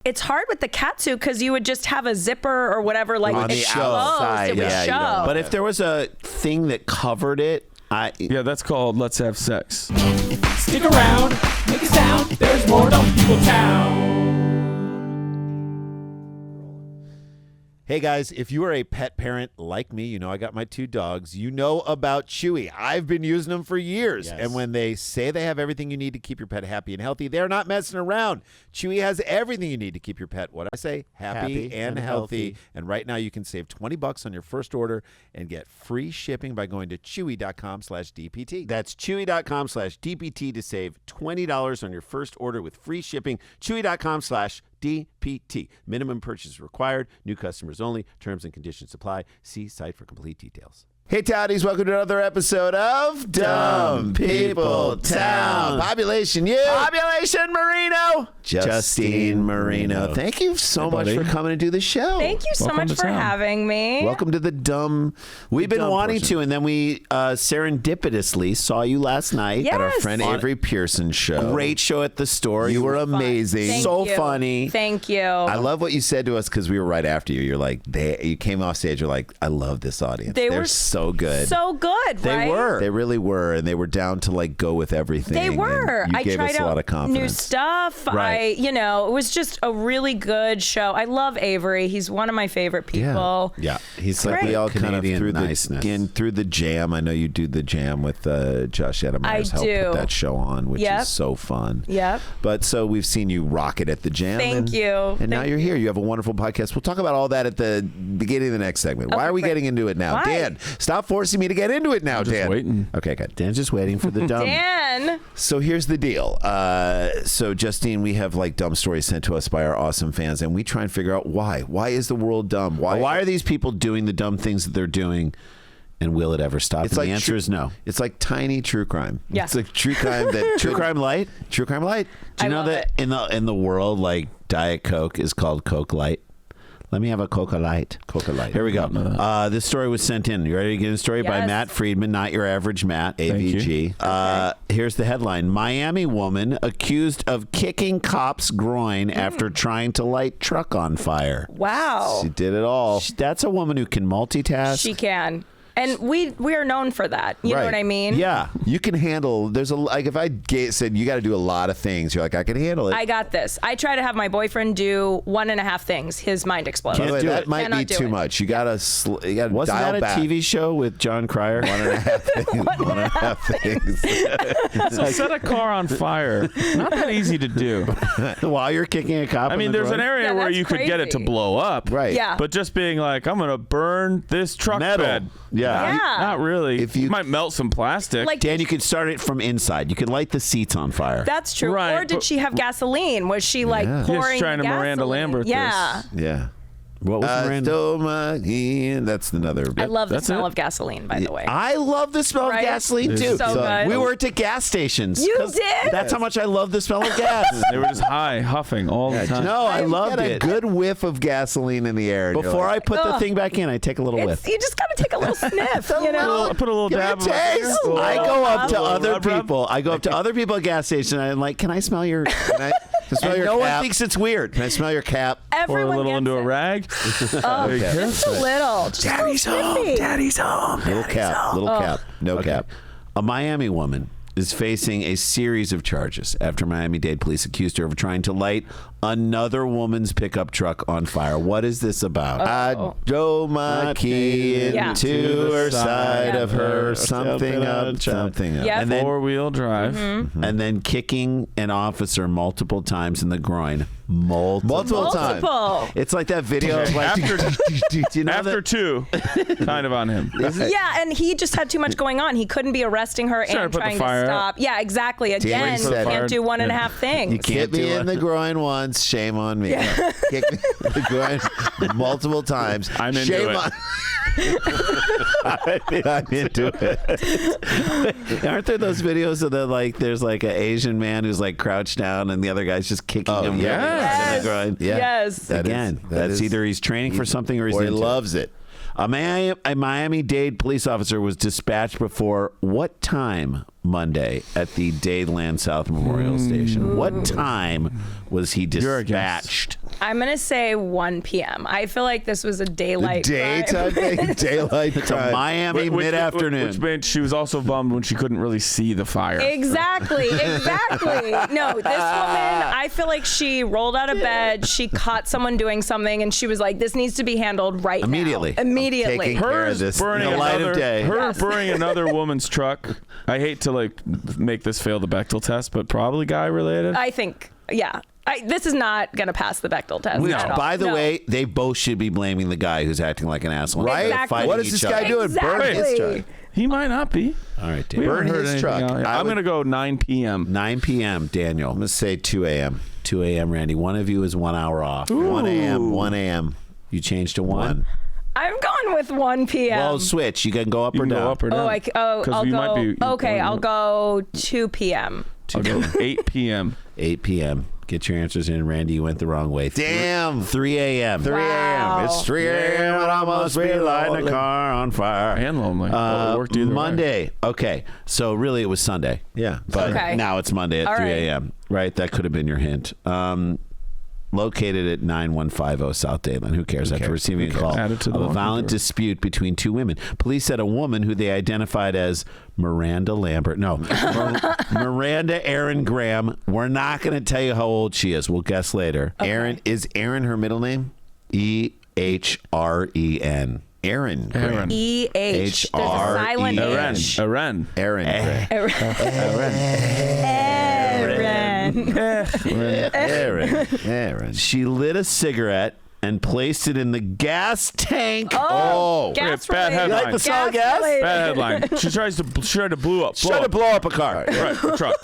It's hard with the catsuit because you would just have a zipper or whatever, like on the outside. It would show. But if there was a thing that covered it, that's called Let's Have Sex. Stick around, make a sound. There's more Dumb People Town. Hey guys, if you are a pet parent like me, you know I got my 2 dogs. You know about Chewy. I've been using them for years. Yes. And when they say they have everything you need to keep your pet happy and healthy, they're not messing around. Chewy has everything you need to keep your pet, what I say, happy and healthy. And right now you can save $20 on your first order and get free shipping by going to chewy.com/DPT. That's chewy.com/DPT to save $20 on your first order with free shipping. Chewy.com/DPT. Minimum purchase required. New customers only. Terms and conditions apply. See site for complete details. Hey, Townies, welcome to another episode of Dumb People Town. Population you. Population Marino. Justine Marino. Thank you so much for coming to do the show. Thank you so much for having me. Welcome to the dumb. We've been wanting to, and then we serendipitously saw you last night at our friend Avery Pearson's show. Great show at the store. You were amazing. So funny. Thank you. I love what you said to us because we were right after you. You're like, you came off stage. You're like, I love this audience. They're so good. So good, They right? were. They really were, and they were down to like go with everything. They were. You I gave tried us a lot of confidence. new stuff. Right. It was just a really good show. I love Avery. He's one of my favorite people. Yeah. He's like we all kind of through the jam. I know you do the jam with Josh Adameyer's help put that show on, which is so fun. Yep. But so we've seen you rock it at the jam. Thank you. And now you're here. You have a wonderful podcast. We'll talk about all that at the beginning of the next segment. Why are we getting into it now? Why? Dan, stop forcing me to get into it now, I'm Dan. just waiting. Okay, good. Dan's just waiting for the dumb. Dan. So here's the deal. So Justine, we have like dumb stories sent to us by our awesome fans, and we try and figure out why. Why is the world dumb? Why are these people doing the dumb things that they're doing? And will it ever stop? It's like the answer is no. It's like tiny true crime. Yeah. It's like true crime that True Crime Light. True Crime Light. Do you know that in the world, like Diet Coke is called Coke Light? Let me have a Coca Light. Coca Light. Here we go. This story was sent in. You ready to get a story by Matt Friedman, not your average Matt, AVG. Here's the headline. Miami woman accused of kicking cop's groin after trying to light truck on fire. Wow. She did it all. That's a woman who can multitask. She can. And we are known for that. You know what I mean? Yeah. You can handle, there's if I said you got to do a lot of things, you're like, I can handle it. I got this. I try to have my boyfriend do 1.5 things. His mind explodes. By the way, that might Cannot be too much. You got to Wasn't dial that back. a TV show with John Cryer? 1.5 things. 1.5 things. Set a car on fire. Not that easy to do. While you're kicking a cop. I mean, there's an area where you could get it to blow up. Right. Yeah. But just being like, I'm going to burn this truck Metal. bed. Yeah. Not really. If you might melt some plastic. Like, Dan, you could start it from inside. You could light the seats on fire. that's true. Right, Or did she have gasoline? Was she like pouring trying to gasoline? Miranda Lambert Yeah. this. Yeah. What was Miranda? That's another bit. I love the That's smell it? of gasoline, by the way. I love the smell of Right? gasoline too. So good. We worked at gas stations. You 'cause did? That's how much I love the smell of gas. They were just high, huffing all the time. No, I loved Get a it. good whiff of gasoline in the air. and you're Before like, I put the thing back in, I take a little whiff. You just got to take a little sniff, you know? I put a little Give me a dab of my taste. finger. I go up to Little other rub, rub. people. I go up to other people at gas stations and I'm like, "Can I smell your?" Can I smell And your no one cap? thinks it's weird. Can I smell your cap? Pour a Everyone little gets into a it. rag. Just a little. Just Daddy's a little home. sniffy. Daddy's home. Little cap. Little cap. No cap. A Miami woman is facing a series of charges after Miami-Dade police accused her of trying to light another woman's pickup truck on fire. What is this about? I drove my key into her side of her, something up, something up. Yep. And then, Four-wheel drive. and then kicking an officer multiple times in the groin. Multiple times. Multiple. It's like that video of like, After, do you know after that? two, kind of on him. Yeah, and he just had too much going on. He couldn't be arring her Trying to and put the trying to fire stop. Yeah, exactly. Again, Waiting for the can't fire. do 1.5 things. You can't Hit me do in it. the groin once, shame on me. Kick me in the groin multiple times. I'm into shame it. on I'm into it. Aren't there those videos of there's like an Asian man who's like crouched down and the other guy's just kicking him yeah. in the groin? Yeah. Yes. That's either he's training for something or he's or he into loves it. A Miami-Dade police officer was dispatched before what time Monday at the Dadeland South Memorial Station. What time was he dispatched? I'm going to say 1 p.m. I feel like this was a daylight Daytime thing, daylight To time. Miami mid-afternoon. Which meant she was also bummed when she couldn't really see the fire. Exactly. No, this woman, I feel like she rolled out of bed, she caught someone doing something, and she was like, this needs to be handled right Immediately. now. Immediately. Taking care of this burning in the light of another- day. Her burning another woman's truck. I hate to make this fail the Bechtel test, but probably guy related. I think, yeah. This is not going to pass the Bechdel test. Which, at all. by the No. way, they both should be blaming the guy who's acting like an asshole. Right? Exactly. Fighting What is this each guy other. doing? Burn his Exactly. truck. He might not be. All right, We Daniel. haven't Burn heard his anything truck. else. I'm going to go 9 p.m. 9 p.m., Daniel. I'm going to say 2 a.m. 2 a.m., Randy. One of you is 1 hour off. 1 a.m. 1 a.m. You changed to 1? I'm going with 1 p.m. Well, switch. You can go up You or can down. go up or down. I'll 'Cause we go. might be- Okay, I'll go 2 p.m. I'll go 8 p.m. 8 p.m. Get your answers in. Randy, you went the wrong way. Damn. 3 a.m. 3 Wow. a.m. It's 3 a.m. and I must be lighting lighting a car on fire. And lonely. Well, it worked either way. Monday. Okay. So really it was Sunday. Yeah. But Okay. now it's Monday at All 3 right. a.m. Right? That could have been your hint. Located at 9150 South Dadeland. Who cares? After receiving a call Add it to the of a laundry violent drawer. dispute between two women, police said a woman who they identified as Miranda Lambert. No, Miranda Erin Graham. We're not going to tell you how old she is. We'll guess later. Aaron, is Aaron her middle name? EHREN. Aaron. Aaron. E-H. There's a silent Aren. H. Aren. Aaron. Aaron. She lit a cigarette and placed it in the gas tank. Oh. Gas bad related. headline. You like the smell of gas? related. Bad headline. She tried to blow up. Trying to blow up a car. Right, truck.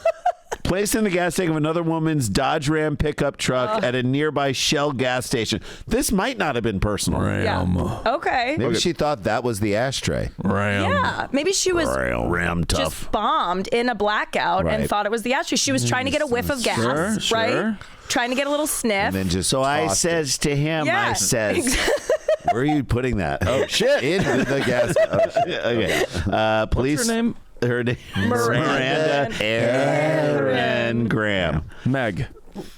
Placed in the gas tank of another woman's Dodge Ram pickup truck at a nearby Shell gas station. This might not have been personal. Yeah. Okay. Maybe she thought that was the ashtray. Yeah. Maybe she was Ram tough. just bombed in a blackout Right. and thought it was the ashtray. She was trying to get a whiff of gas, Sure, right? sure. Trying to get a little sniff. And then just So I tossed it. says to him, Yeah. I says, where are you putting that? Oh, shit. In the gas. okay. Police. What's her name? Her name is Miranda Erin Graham. Meg.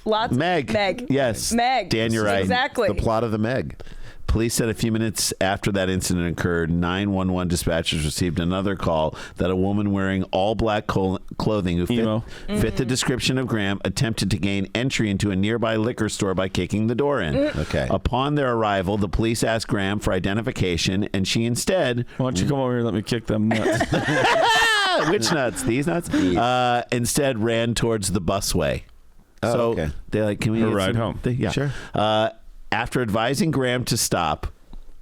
Lots. Meg. Meg. Yes. Meg. Dan, you're right. Exactly. The plot of the Meg. Police said a few minutes after that incident occurred, 911 dispatchers received another call that a woman wearing all black clothing who Emo. fit the description of Graham attempted to gain entry into a nearby liquor store by kicking the door in. Okay. Upon their arrival, the police asked Graham for identification, and she instead... Why don't you come over here and let me kick them nuts? Which nuts? These nuts? Instead ran towards the busway. Oh, So okay. they're like, can we Her get ride some- home. Yeah. Sure. After advising Graham to stop,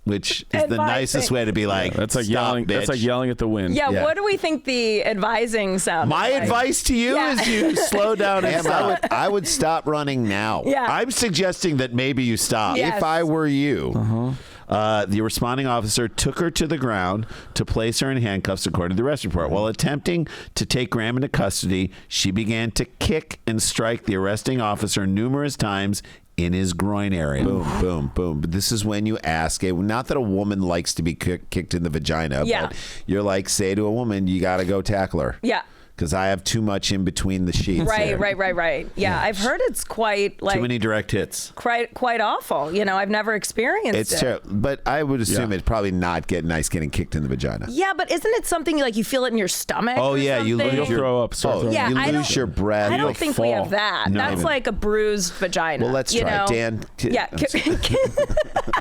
which is the Advising. nicest way to be like, That's like stop, yelling. bitch. That's like yelling at the wind. Yeah, Yeah. what do we think the advising sound? My like? advice to you Yeah. is you slow down and Ma'am, stop. I would stop running now. Yeah. I'm suggesting that maybe you stop. Yeah. If I were you. The responding officer took her to the ground to place her in handcuffs, according to the arrest report. While attempting to take Graham into custody, she began to kick and strike the arresting officer numerous times in his groin area. Boom, boom, boom. But this is when you ask, not that a woman likes to be kicked in the vagina, Yeah. but you're like, say to a woman, you got to go tackle her. Yeah. Because I have too much in between the sheets. Right, here. right. Yeah, I've heard it's quite Too many like direct hits. quite awful. You know, I've never experienced It's it. terrible. But I would assume Yeah. it's probably not nice getting kicked in the vagina. Yeah, but isn't it something like you feel it in your stomach? Oh, or yeah, you something? lose You'll throw up. Start throwing Yeah, you I lose don't- your breath. I you don't like think fall. we have that. No. That's like a bruised vagina. Well, let's you try. know? Dan, Yeah,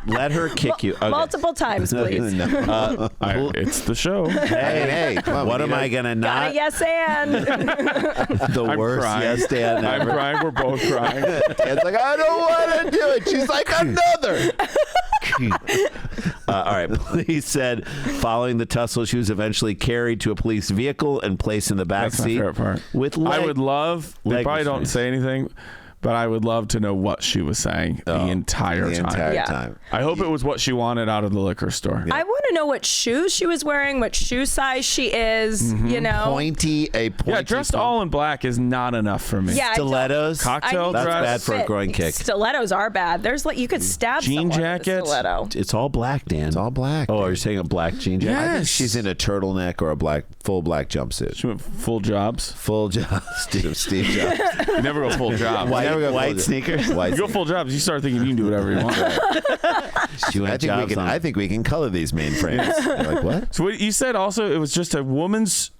Let her kick you. Okay. multiple times, please. No. It's the show. Hey, come on. What we am need I going to Got not? a yes and. The I'm worst crying. yes, Dan. I'm ever. crying. We're both crying. Dan's like, I don't want to do it. She's like, another. All right. Police said following the tussle, she was eventually carried to a police vehicle and placed in the back That's my seat favorite part. with I would love. They leg probably don't restraints. say anything, but I would love to know what she was saying the entire time. I hope it was what she wanted out of the liquor store. I want to know what shoes she was wearing, what shoe size she is, you know. Pointy. Yeah, dressed all in black is not enough for me. Yeah, Stilettos. Cocktail That's dress. bad for a groin kick. Stilettos are bad. There's like you could stab Jean someone with a jackets. stiletto. It's all black, Dan. It's all black. Oh, you're saying a black jean jacket? I think Yes. she's in a turtleneck or a full black jumpsuit. She went full jobs. Full job. Steve Jobs. You never go full jobs. White sneakers. You go full jobs, you start thinking you can do whatever you want. I think we can color these mainframes. You're like, what? So what you said also, it was just a woman's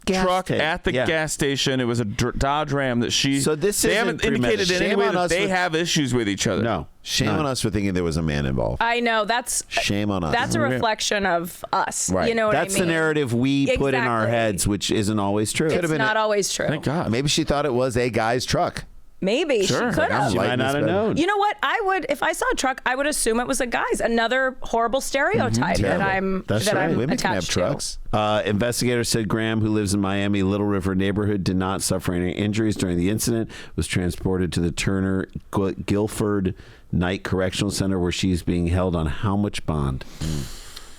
truck tank. at the gas station. It was a Dodge Ram that she. So this they isn't haven't indicated in any Shame way on that us they with- have issues with each other. No. Shame on us for thinking there was a man involved. I know that's Shame on us. That's a reflection of us. Right. You know what That's I mean? the narrative we put in our Exactly. heads, which isn't always true. It's not always true. Thank God. Maybe she thought it was a guy's truck. Maybe Sure. she could have. She might not have known. You know what? I would, if I saw a truck, I would assume it was a guy's. Another horrible stereotype that I'm That's that right. I'm Women can have attached trucks. Investigators said Graham, who lives in Miami Little River neighborhood, did not suffer any injuries during the incident, was transported to the Turner Guilford Night Correctional Center where she's being held on how much bond?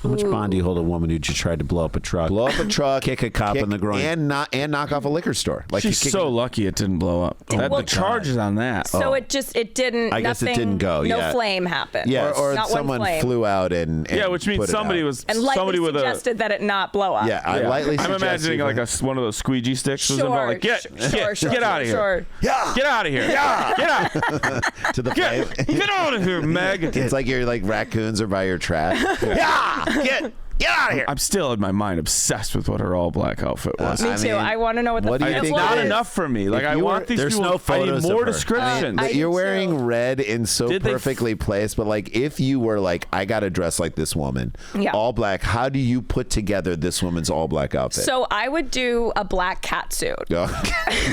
How much bond do you hold a woman who just tried to blow up a truck? Blow up a truck, kick a cop in the groin, and knock off a liquor store. Like She's you're so kicking- lucky it didn't blow up. well, The charges on that. So it didn't. I guess it nothing- didn't go, No yeah. flame happened. Yeah. or Not one someone flame. flew out and yeah, which means put it somebody out. was And lightly somebody with suggested that it not blow up. Yeah, I lightly I'm suggested imagining like one of those squeegee sticks was involved. Like, get out of here. Sure. Yeah, Get out of here. Yeah. Get out. to the flame. Get out of here, Meg. It's like you're like raccoons are by your trash. Yeah, get out of here. I'm still in my mind obsessed with what her all black outfit was. Me I too. mean, I want to know what the what do you fuck think it Not it is? enough for me. Like If I you want were- these there's people. no I need photos more of her. description. I You're do wearing too. red in so Did they perfectly placed, but like if you were like, I got to dress like this woman, Yeah. all black. How do you put together this woman's all black outfit? So I would do a black catsuit.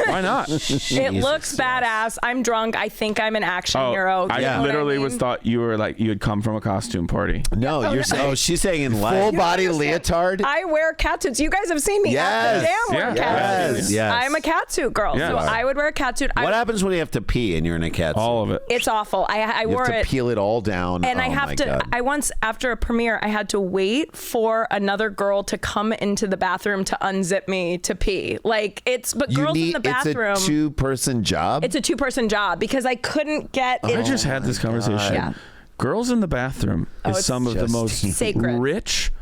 Why not? It looks badass. I'm drunk. I think I'm an action hero. I You know what literally mean? was thought you were like you had come from a costume party. no, you're saying she's saying in full life. body leotard. I wear catsuits. You guys have seen me. Yes. Up and down wear Yeah. catsuits. Yes. I'm a catsuit girl. Yeah. So I would wear a catsuit. What happens when you have to pee and you're in a cat suit? All of it. It's awful. I You wore have to it. peel it all down. And oh I have my to, God. I once, after a premiere, I had to wait for another girl to come into the bathroom to unzip me to pee. Like, but You girls in the it's bathroom. a two-person job. It's a two-person job because I couldn't get I it. just had this conversation. Yeah. Girls in the bathroom is it's some of the most sacred. rich,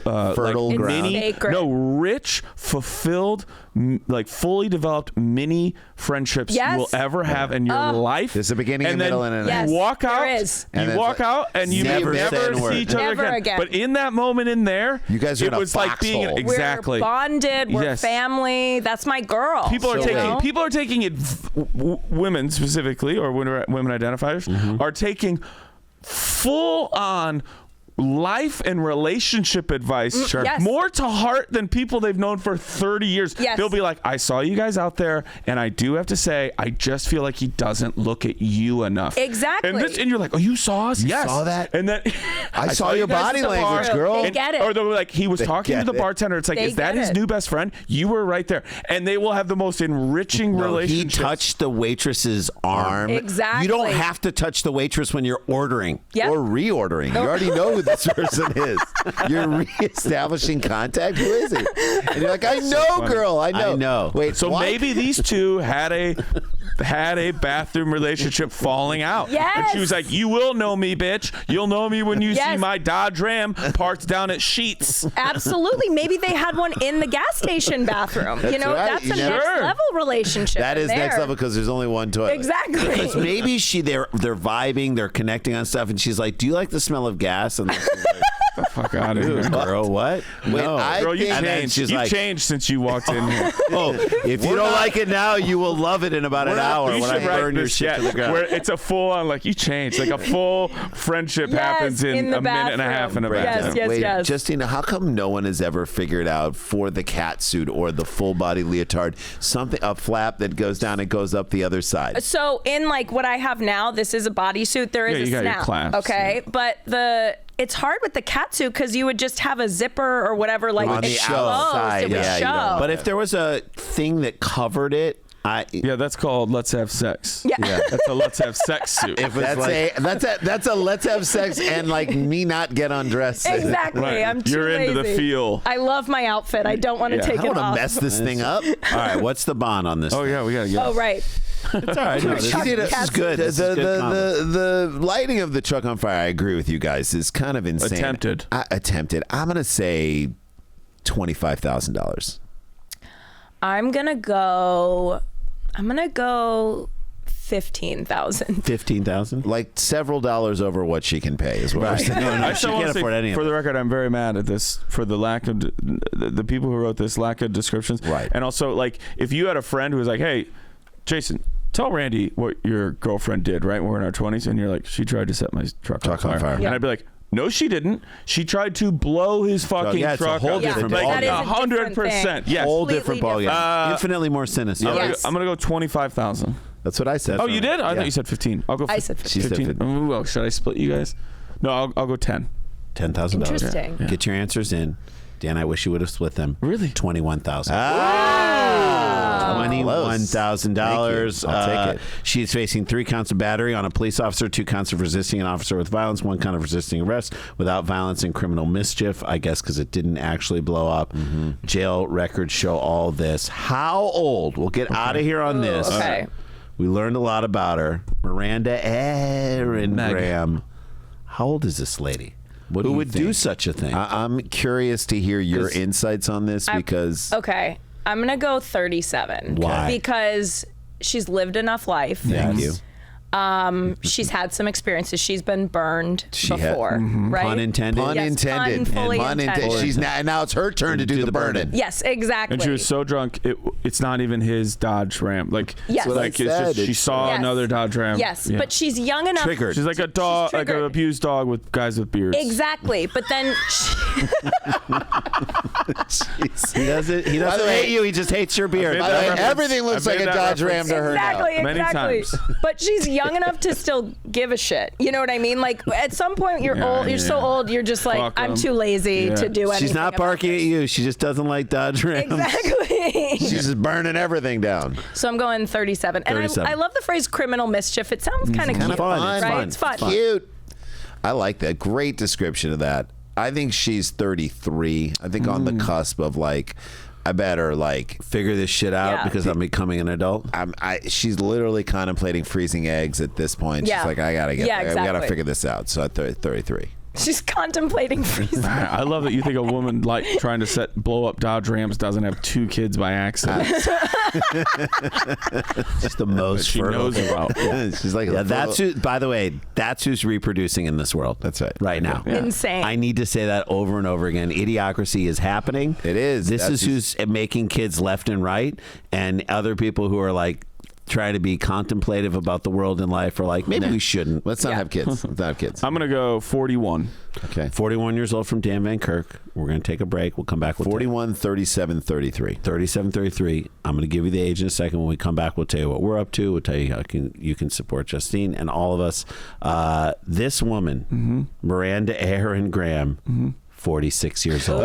Fertile like ground. mini, Sacred. no, rich, fulfilled, like fully developed mini friendships Yes. you will ever have in your life. There's a beginning, and a middle, then and an Yes, end. you walk out. there is. And You then walk it's like, out, and you never may say never a word. see each other Never again. But in that moment in there, You guys are it in a was like being foxhole. exactly. We're bonded. We're Yes. family. That's my girl. People are So taking wait. people are taking it. Women specifically, or women identifiers, are taking full on life and relationship advice Sure. Yes. more to heart than people they've known for 30 years. Yes. They'll be like, I saw you guys out there, and I do have to say, I just feel like he doesn't look at you enough. Exactly. And you're like, oh, you saw us? Yes. saw that? And then I saw you your guys body at the language, bar. girl. They And- get it. Or they're like, he was talking to get the it. bartender. It's like, They is that get his it. new best friend? You were right there. And they will have the most enriching No, he relationship. touched the waitress's arm. Exactly. You don't have to touch the waitress when you're ordering. Yep. Or reordering. You already know who this person is. You're reestablishing contact. Who is it? And you're like, I know, girl. I know. I know. Wait, So what? maybe these two had a bathroom relationship falling out. Yes. And she was like, you will know me, bitch. You'll know me when you Yes. see my Dodge Ram parked down at Sheets. Absolutely. Maybe they had one in the gas station bathroom. That's right. That's You a never- next level relationship. that in is next there. level because there's only one toilet. Because Exactly. maybe they're vibing, they're connecting on stuff, and she's like, "Do you like the smell of gas?" And she's like, Fuck out of here. girl, what? No. Girl, you And then changed. she's You've like, changed since you walked in here. "Oh, if you We're don't not- like it now, you will love it in about an hour You when I should write burn your this shit yet, to the ground." where it's a full on, like, you changed. Like a full friendship Yes, happens in the a minute and a half in a bathroom. bathroom. Yes, Wait, yes. Justine, how come no one has ever figured out for the cat suit or the full body leotard a flap that goes down and goes up the other side? So in like what I have now, this is a bodysuit. There is Yeah, a you got your snap. clasps, Okay, but it's hard with the catsuit because you would just have a zipper or whatever like On the exposed. outside, It would yeah, you show. don't- But if there was a thing that covered it, Yeah, that's called let's have sex. Yeah. That's a let's have sex suit. If that's a let's have sex and like me not get undressed. Exactly. Right. I'm too You're into the lazy. feel. I love my outfit. I don't want to take I it want to off. mess this thing up. All right, what's the bond on this? Oh yeah, we gotta get. Oh, right. It's all right. No, this is good. The lighting of the truck on fire, I agree with you guys, is kind of insane. Attempted. I'm going to say $25,000. I'm gonna go 15,000. 15,000? Like several dollars over what she can pay is what we're saying. No, I she still want can't to afford say, any of for it. the record, I'm very mad at this for the lack of the people who wrote this lack of descriptions. Right. And also, like, if you had a friend who was like, "Hey, Jason, tell Randy what your girlfriend did, right? When we're in our 20s," and you're like, "She tried to set my truck on fire." Yeah. And I'd be like, "No, she didn't. She tried to blow his fucking Yeah, it's a truck whole up." different Like, ballgame. That is a different 100%. thing. Yes. Whole Completely different ballgame. different. Infinitely more sinister. Yes. I'm gonna go 25,000. That's what I said. Oh, you did? I thought you said 15. I'll go. I said 15. She said 15. Ooh, well, should I split you guys? No, I'll go 10. $10,000. Interesting. Yeah. Get your answers in. Dan, I wish you would have split them. Really? $21,000. $21,000. I'll take it. She's facing 3 counts of battery on a police officer, 2 counts of resisting an officer with violence, 1 count of resisting arrest without violence and criminal mischief. I guess because it didn't actually blow up. Jail records show all this. How old? We'll get out of here on this. Okay. We learned a lot about her. Miranda Aaron Graham. How old is this lady? Who would do such a thing? I'm curious to hear your insights on this because Okay. I'm going to go 37. Why? Because she's lived enough life. Thank you. She's had some experiences. She's been burned She before, right? Pun intended. pun Yes, intended. pun fully Pun intended. She's now it's her turn to do the burning. Yes, exactly. And she was so drunk, it's not even his Dodge Ram. Like, Yes. That's what I like it's said. just she saw Yes. another Dodge Ram. Yes, Yeah. but she's young enough. Triggered. She's like a dog, like an triggered. abused dog with guys with beards. Exactly, but then He doesn't hate you. He just hates your beard. By the way, That everything looks I've like a made that Dodge Ram reference. to her exactly, Many exactly. times. But she's young enough to still give a shit. You know what I mean? Like at some point, you're Yeah, old. You're so yeah. old. You're just like, Fuck I'm 'em. too lazy Yeah. to do anything. She's not about barking this. at you. She just doesn't like Dodge Rams. Exactly. She's just burning everything down. So I'm going 37. And 37. I love the phrase criminal mischief. It sounds kind of cute, fun. right? It's It's fun. Cute. I like that. Great description of that. I think she's 33. I think on the cusp of like, I better like Figure this shit out Yeah. because I'm becoming an adult. she's literally contemplating freezing eggs at this point. Yeah. She's like, I gotta get Yeah, there. We gotta exactly. figure this out. So at 33. She's contemplating freezing. I love that you think a woman like trying to blow up Dodge Rams doesn't have 2 kids by accident. Just the most she fertile. knows about. She's like, Yeah, that's who. By the way, that's who's reproducing in this world. That's right. Right now. Yeah. Insane. I need to say that over and over again. Idiocracy is happening. It is. This That's is who's making kids left and right, and other people who are like trying to be contemplative about the world and life are like, maybe we shouldn't. Let's not have kids. Let's not have kids. I'm gonna go 41. Okay. 41 years old from Dan Van Kirk. We're going to take a break. We'll come back with 41, 37, 33. 37, 33. I'm going to give you the age in a second. When we come back, we'll tell you what we're up to. We'll tell you how you can support Justine and all of us. This woman, Miranda Aaron Graham, 46 years old.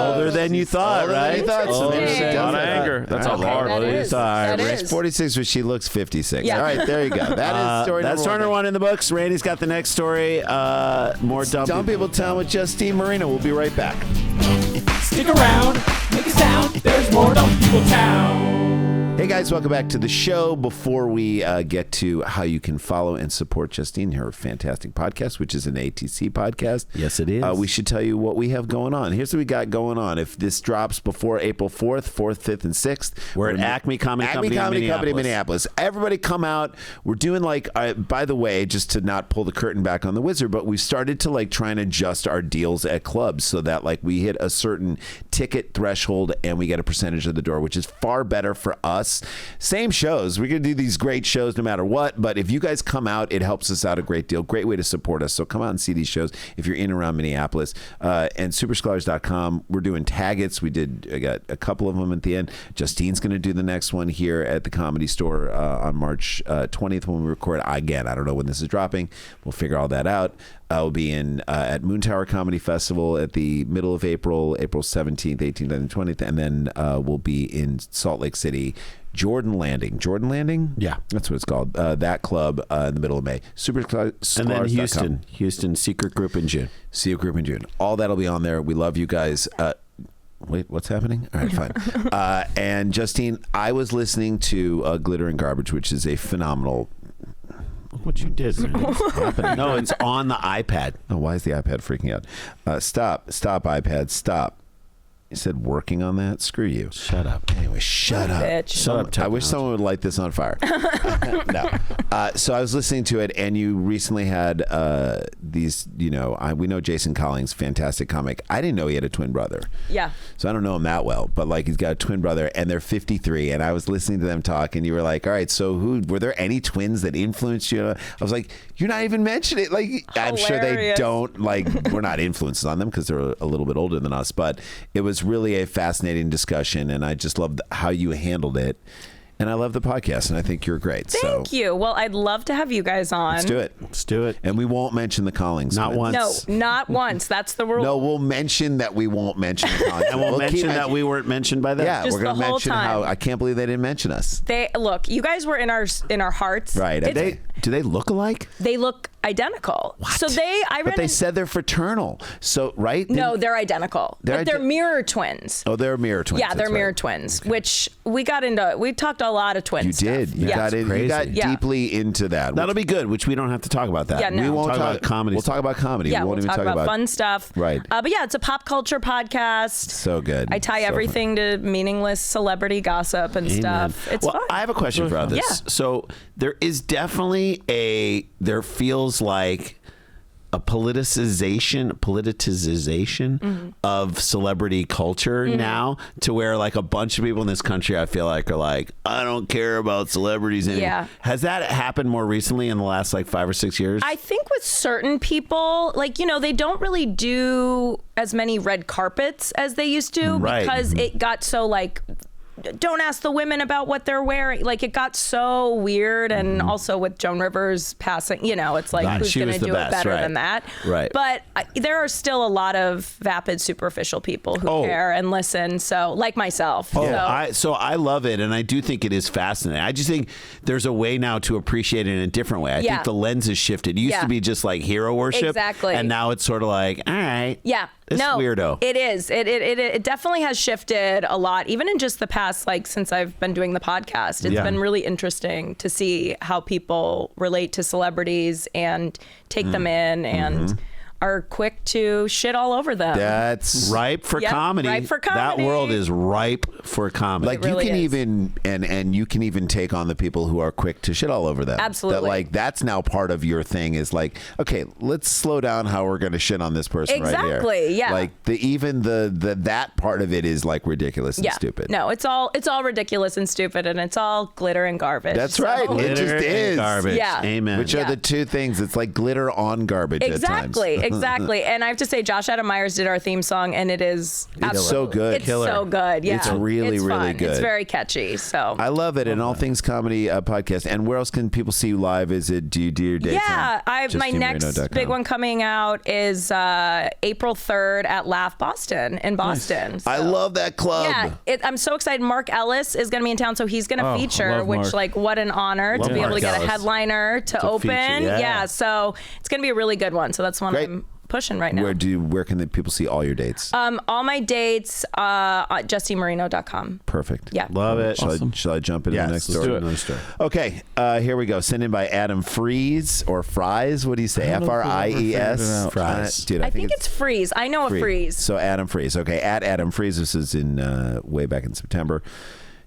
Older than you thought, Older than right? you thought, so maybe she A does lot of that. anger. That's a All right. hard That one. is. Sorry. That Race is. 46, but she looks 56. Yeah. All right, there you go. That is story That's story number 1 in the books. Randy's got the next story. More Dumb People Town with Justine Marino. We'll be right back. Stick around, make a sound. There's more Dumb People Town. Hey guys, welcome back to the show. Before we get to how you can follow and support Justine, her fantastic podcast, which is an ATC podcast. Yes, it is. We should tell you what we have going on. Here's what we got going on. If this drops before April 4th, 5th, and 6th, We're at Acme Comedy Company in Minneapolis. Everybody come out. We're doing like, by the way, just to not pull the curtain back on the Wizard, but we started to like try and adjust our deals at clubs so that like we hit a certain ticket threshold and we get a percentage of the door, which is far better for us guests. Same shows. We're going to do these great shows no matter what. But if you guys come out, it helps us out a great deal. Great way to support us. So come out and see these shows if you're in and around Minneapolis. And supersklars.com. We're doing Taggets. I got a couple of them at the end. Justine's going to do the next one here at the Comedy Store on March 20th when we record. Again, I don't know when this is dropping. We'll figure all that out. We'll be at Moon Tower Comedy Festival at the middle of April 17th, 18th, and 20th. And then we'll be in Salt Lake City, Jordan Landing. Yeah. That's what it's called. That club in the middle of May. Supersklars.com. And then Houston Secret Group in June. All that'll be on there. We love you guys. Wait, what's happening? All right, fine. And Justine, I was listening to Glitter and Garbage, which is a phenomenal... What you did? No, it's on the iPad. Oh, why is the iPad freaking out? Stop, iPad, stop. You said working on that? Screw you. Shut up. Anyway, shut up. Bitch. Shut up. I wish someone would light this on fire. No. So I was listening to it, and you recently had these, we know Jason Collins, fantastic comic. I didn't know he had a twin brother. Yeah. So I don't know him that well, but like he's got a twin brother, and they're 53. And I was listening to them talk, and you were like, all right, so were there any twins that influenced you? I was like, you're not even mentioning it. Like, I'm sure they don't, like, we're not influences on them because they're a little bit older than us, but it was really a fascinating discussion, and I just loved how you handled it. And I love the podcast, and I think you're great. Thank you. Well, I'd love to have you guys on. Let's do it. And we won't mention the Collings. Not once. No, not once. That's the rule. No, we'll mention that we won't mention the Collings. And we'll mention that we weren't mentioned by them. Yeah, Just we're going to mention how I can't believe they didn't mention us. Look, you guys were in our hearts. Right. Do they look alike? They look identical. What? So they said they're fraternal. So, right? No, they're identical. They're mirror twins. Oh, they're mirror twins. Yeah, they're mirror twins, which we talked a lot of twins. You did. You got deeply into that. That'll be good, which we don't have to talk about that. Yeah, no. We won't talk about comedy. We'll talk about comedy. Yeah, we won't even talk about fun stuff. Right. But yeah, it's a pop culture podcast. So good. I tie everything to meaningless celebrity gossip and stuff. It's fun. I have a question for others. Yeah. So there is definitely there feels like a politicization of celebrity culture now, to where like a bunch of people in this country, I feel like, are like, I don't care about celebrities anymore. Yeah. Has that happened more recently in the last like 5 or 6 years? I think with certain people, like, they don't really do as many red carpets as they used to, because it got so like, don't ask the women about what they're wearing. Like, it got so weird. And also with Joan Rivers passing, it's like, who's going to do it better than that? Right. But there are still a lot of vapid, superficial people who care and listen. So, like myself. So I love it. And I do think it is fascinating. I just think there's a way now to appreciate it in a different way. I think the lens has shifted. It used to be just like hero worship. Exactly. And now it's sort of like, all right. Yeah. This weirdo. It is. It definitely has shifted a lot, even in just the past, like, since I've been doing the podcast. It's been really interesting to see how people relate to celebrities and take them in and are quick to shit all over them. That's ripe for comedy. Ripe for comedy. That world is ripe for comedy. Like, really you can is. even and you can even take on the people who are quick to shit all over them. Absolutely. That's now part of your thing, is like, okay, let's slow down how we're going to shit on this person right here. Exactly, yeah. Like that part of it is like ridiculous and stupid. No, it's all ridiculous and stupid, and it's all glitter and garbage. That's right. It just is garbage. Yeah. Amen. Which are the two things. It's like glitter on garbage at times. Exactly. And I have to say, Josh Adam Myers did our theme song, and it is so good. It's so good. Yeah. It's really, really fun. good. It's very catchy. So I love it. And All Things Comedy podcast. And where else can people see you live? Do you do your dates? Yeah, my next big one coming out is April 3rd at Laugh Boston in Boston. Nice. I love that club. Yeah, I'm so excited. Mark Ellis is going to be in town, so he's going to feature, which, like, what an honor to be able to get a headliner to open. Feature, yeah, so it's going to be a really good one. So that's one I'm pushing right now. Where can the people see all your dates? All my dates at JustineMarino.com. Perfect. Yeah. Love it. Shall I jump into the next story? Let's do it. Okay, here we go. Sent in by Adam Fries or Fries. What do you say? Fries. Fries. Dude, I think it's Freeze. I know a Freeze. So Adam Fries. Okay, at Adam Fries. This is in way back in September.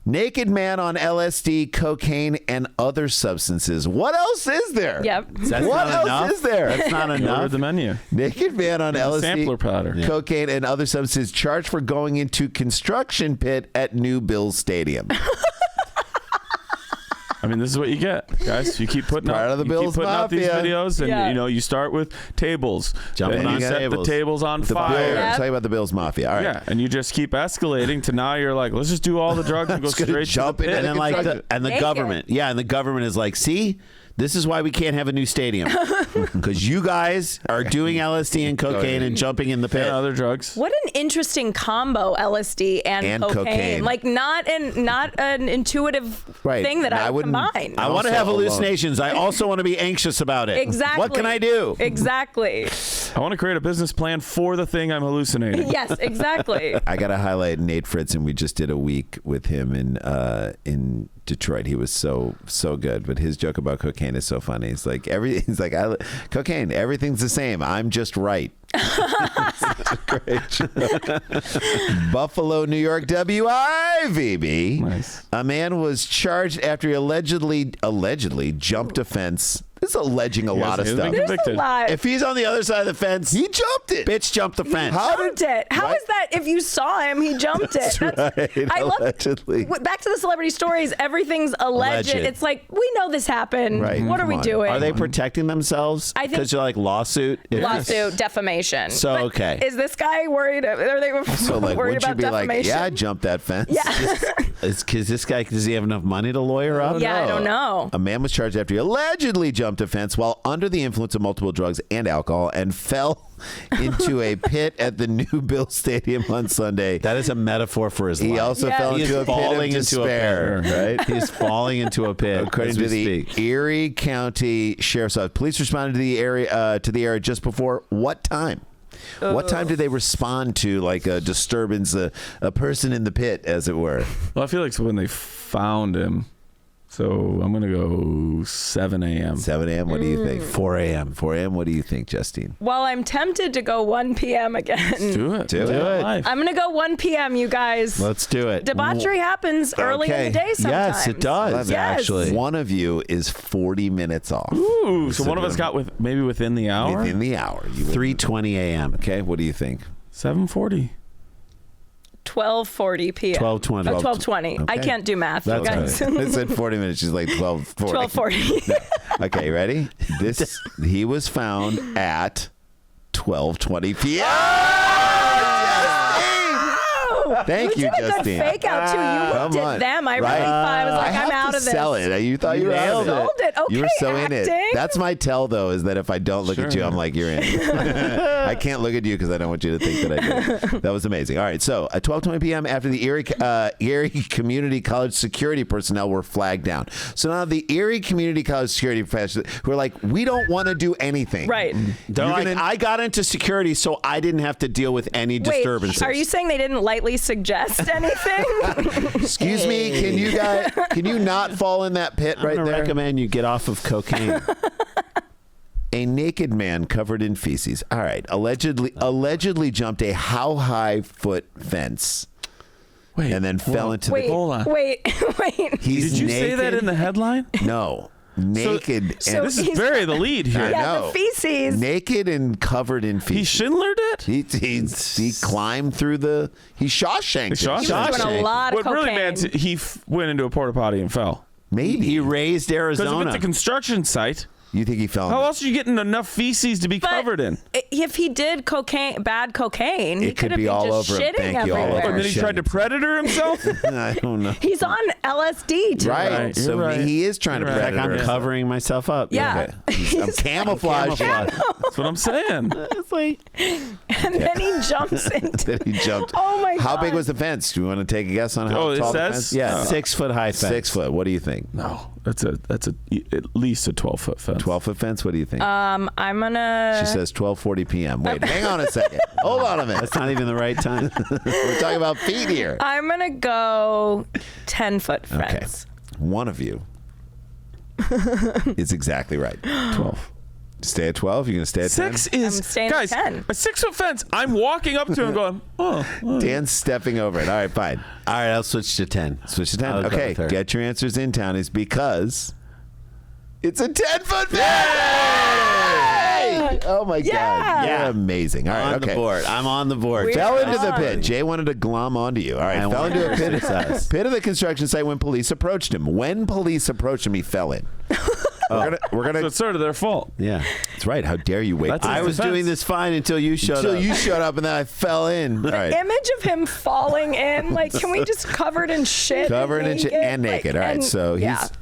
Naked man on LSD, cocaine, and other substances. What else is there? Yep. What else is there? That's not enough. Order the menu. Naked man on LSD, sampler powder, cocaine, and other substances charged for going into construction pit at New Bills Stadium. I mean, this is what you get, guys. You keep putting Part out, of the you Bills keep putting out these Mafia. videos, and Yeah. you know, you start with tables. Jumping Then on you set tables. the tables on The fire. Bills, Yep. talking about the Bills Mafia. All right. Yeah, and you just keep escalating to now you're like, let's just do all the drugs and go Just gonna straight jump to the in pit. And then like the Naked. government, and the government is like, see, this is why we can't have a new stadium because you guys are doing LSD and cocaine and jumping in the pit. and other drugs. What an interesting combo, LSD and cocaine. Like not an intuitive thing that I would combine. I want to Also have alone. hallucinations. I also want to be anxious about it. Exactly. What can I do? Exactly. I want to create a business plan for the thing I'm hallucinating. Yes, exactly. I got to highlight Nate Fritzen. We just did a week with him in Detroit. He was so good, but his joke about cocaine is so funny. He's like cocaine, everything's the same. I'm just right. Such a great joke. Buffalo, New York, WIVB. Nice. A man was charged after he allegedly jumped a fence. This is alleging a lot of He's stuff. been There's a convicted. lot. If he's on the other side of the fence, He jumped it. bitch jumped the fence. Jumped it. How What? is that? If you saw him, he jumped it. That's right, I love. allegedly. Back to the celebrity stories. Everything's alleged. Alleged. It's like we know this happened. Right. What are Come we on. doing? Are they protecting themselves? I think- Because you're like lawsuit. lawsuit, defamation? So, But okay. Is this guy worried? Are they So like, worried would you about be like, defamation? yeah, I jumped that fence? Yeah. Because this guy, does he have enough money to lawyer up? Yeah, I don't know. A man was charged after he allegedly jumped a fence while under the influence of multiple drugs and alcohol and fell into a pit at the new Bill Stadium on Sunday. That is a metaphor for his life. He also Yeah. fell He is into a pit falling of into a despair, pit. right? He's falling into a pit. According as to we the speak. Erie County Sheriff's Office, police responded to the area just before what time? What time did they respond to like a disturbance, a person in the pit, as it were? Well, I feel like when they found him. So I'm going to go 7 a.m. 7 a.m. What do you think? 4 a.m. 4 a.m. What do you think, Justine? Well, I'm tempted to go 1 p.m. again. Do it. Do it. Life. I'm gonna go 1 p.m. You guys. Let's do it. Debauchery happens early in the day sometimes. Yes, it does, Yes. actually. One of you is 40 minutes off. Ooh, so one of us got maybe within the hour? Within the hour. You would- 3:20 a.m. Okay, what do you think? 7:40. 12:40 p.m. 12:20. 12:20. I Okay. can't do math. You That's guys. It said 40 minutes. She's like 12:40. 12:40. Okay, you ready? He was found at 12:20 p.m. Thank you, did a Justine. good fake out too. You looked Come at on. them. I Right. really thought I was like, I I'm have out to of this. sell it. You thought you were nailed out of Sold it. Okay, You were so in it. acting. That's my tell, though, is that if I don't look at you, I'm like, you're in. I can't look at you because I don't want you to think that I did. That was amazing. All right, so at 12:20 p.m. after the Erie Community College security personnel were flagged down. So now the Erie Community College security professionals who are like, we don't want to do anything. Right. They're You're like, gonna- I got into security, so I didn't have to deal with any disturbances. Wait, are you saying they didn't lightly suggest anything? Excuse me, can you not fall in that pit I'm right gonna there? recommend you get off of cocaine. A naked man covered in feces. All right, allegedly jumped a how high foot fence Wait. and then fell into wait, the. Hold on. wait. He's Did you naked. say that in the headline? No, naked. so and This is He's- bury the lead here. Yeah, know. the feces. naked and covered in He feces. Schindlered it? He climbed through the. He Shawshanked. it. He He was doing a lot of What really cocaine. meant he went into a porta potty and fell. Maybe He raised Because if Arizona. it's a construction site, you think he fell? how in else are you getting enough feces to be But covered in? If he did bad cocaine, he It could could have be been all just over him. shitting Thank you, all everywhere. over And then he shit. tried to predator himself? I don't know. He's on LSD too. Right. Right, So you're right. he is trying to You're right. like predator. I'm him. covering myself up. Yeah. Okay. I'm camouflaged. That's what I'm saying. It's like, And then he jumps into. Then he jumped. Oh my How God. big was the fence? Do you want to take a guess on how Oh, it tall the says? fence? Yeah, 6 foot high fence. 6 foot. What do you think? No, that's at least a 12-foot fence. 12-foot fence. What do you think? I'm gonna. She says 12:40 p.m. Wait, hang on a second. Hold on a minute. That's not even the right time. We're talking about feet here. I'm gonna go 10-foot fence. One of you is exactly right. 12. Stay at 12. You're gonna stay at 10. 6 is I'm staying at guys. 10. A 6-foot fence. I'm walking up to him going, oh. Dan's stepping over it. All right, fine. All right, I'll switch to 10. Switch to 10. I'll go Okay, with her. get your answers in, Townies, because it's a 10-foot fence. Oh my Yeah. God. You're amazing. All right. On the board. I'm on the board. Fell into the pit. Jay wanted to glom onto you. All right. Fell into a pit of the construction site when police approached him. When police approached him, he fell in. We're gonna. So it's sort of their fault. Yeah, that's right. How dare you wait? That's I was doing this fine until you showed up. Until you showed up, and then I fell in. All right. Image of him falling in, like, can we just covered in shit? Covered in shit and naked. All right, and- so